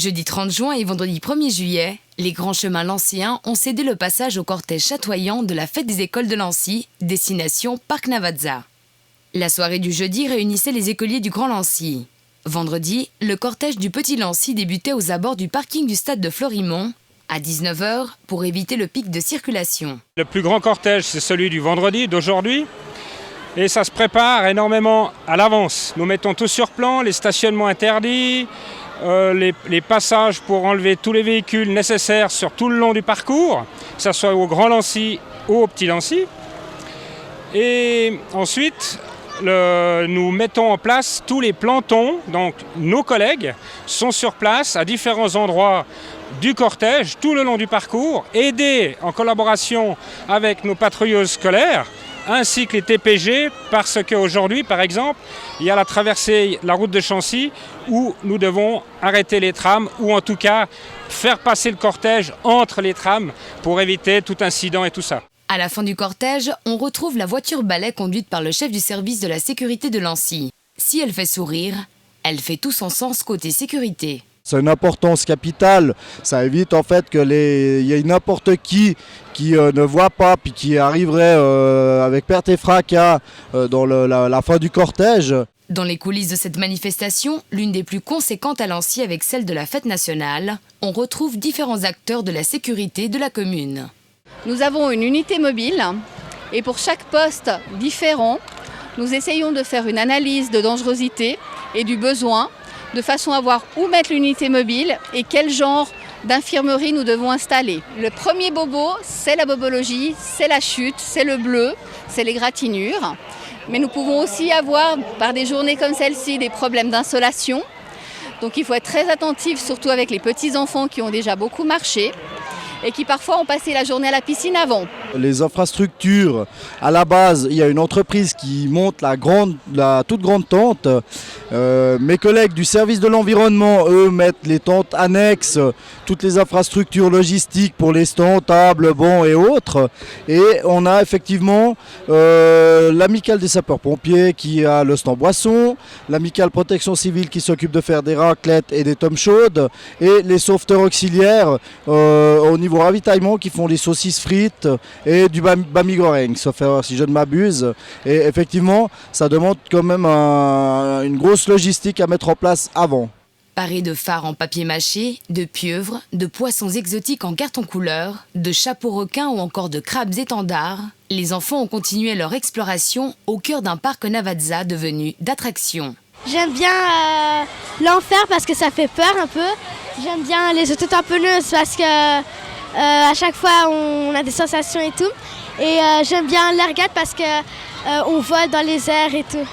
Jeudi 30 juin et vendredi 1er juillet, les grands chemins lancéens ont cédé le passage au cortège chatoyant de la fête des écoles de Lancy, destination Parc Navaza. La soirée du jeudi réunissait les écoliers du Grand Lancy. Vendredi, le cortège du Petit Lancy débutait aux abords du parking du stade de Florimont à 19h pour éviter le pic de circulation. Le plus grand cortège, c'est celui du vendredi, d'aujourd'hui. Et ça se prépare énormément à l'avance. Nous mettons tout sur plan, les stationnements interdits, les passages pour enlever tous les véhicules nécessaires sur tout le long du parcours, que ce soit au Grand Lancy ou au Petit Lancy. Et ensuite, nous mettons en place tous les plantons. Donc nos collègues sont sur place à différents endroits du cortège, tout le long du parcours, aidés en collaboration avec nos patrouilleuses scolaires, ainsi que les TPG, parce qu'aujourd'hui, par exemple, il y a la traversée, la route de Chancy, où nous devons arrêter les trams, ou en tout cas faire passer le cortège entre les trams pour éviter tout incident et tout ça. À la fin du cortège, on retrouve la voiture balai conduite par le chef du service de la sécurité de Lancy. Si elle fait sourire, elle fait tout son sens côté sécurité. C'est une importance capitale, ça évite en fait qu'il y ait n'importe qui ne voit pas puis qui arriverait avec perte et fracas dans la fin du cortège. Dans les coulisses de cette manifestation, l'une des plus conséquentes à Lancy avec celle de la fête nationale, on retrouve différents acteurs de la sécurité de la commune. Nous avons une unité mobile et pour chaque poste différent, nous essayons de faire une analyse de dangerosité et du besoin de façon à voir où mettre l'unité mobile et quel genre d'infirmerie nous devons installer. Le premier bobo, c'est la bobologie, c'est la chute, c'est le bleu, c'est les gratinures. Mais nous pouvons aussi avoir, par des journées comme celle-ci, des problèmes d'insolation. Donc il faut être très attentif, surtout avec les petits-enfants qui ont déjà beaucoup marché et qui parfois ont passé la journée à la piscine avant. Les infrastructures, à la base, il y a une entreprise qui monte la toute grande tente. Mes collègues du service de l'environnement, eux, mettent les tentes annexes, toutes les infrastructures logistiques pour les stands, tables, bancs et autres. Et on a effectivement l'amicale des sapeurs-pompiers qui a le stand boisson, l'amicale protection civile qui s'occupe de faire des raclettes et des tomes chaudes, et les sauveteurs auxiliaires au niveau ravitaillement qui font des saucisses frites et du bami goreng, sauf si je ne m'abuse. Et effectivement, ça demande quand même une grosse logistique à mettre en place avant. Parés de phares en papier mâché, de pieuvres, de poissons exotiques en carton couleur, de chapeaux requins ou encore de crabes étendards, les enfants ont continué leur exploration au cœur d'un parc Navaza devenu d'attraction. J'aime bien l'enfer parce que ça fait peur un peu. J'aime bien les autotamponneuses parce que à chaque fois on a des sensations et tout. Et j'aime bien l'ergate parce qu'on vole dans les airs et tout.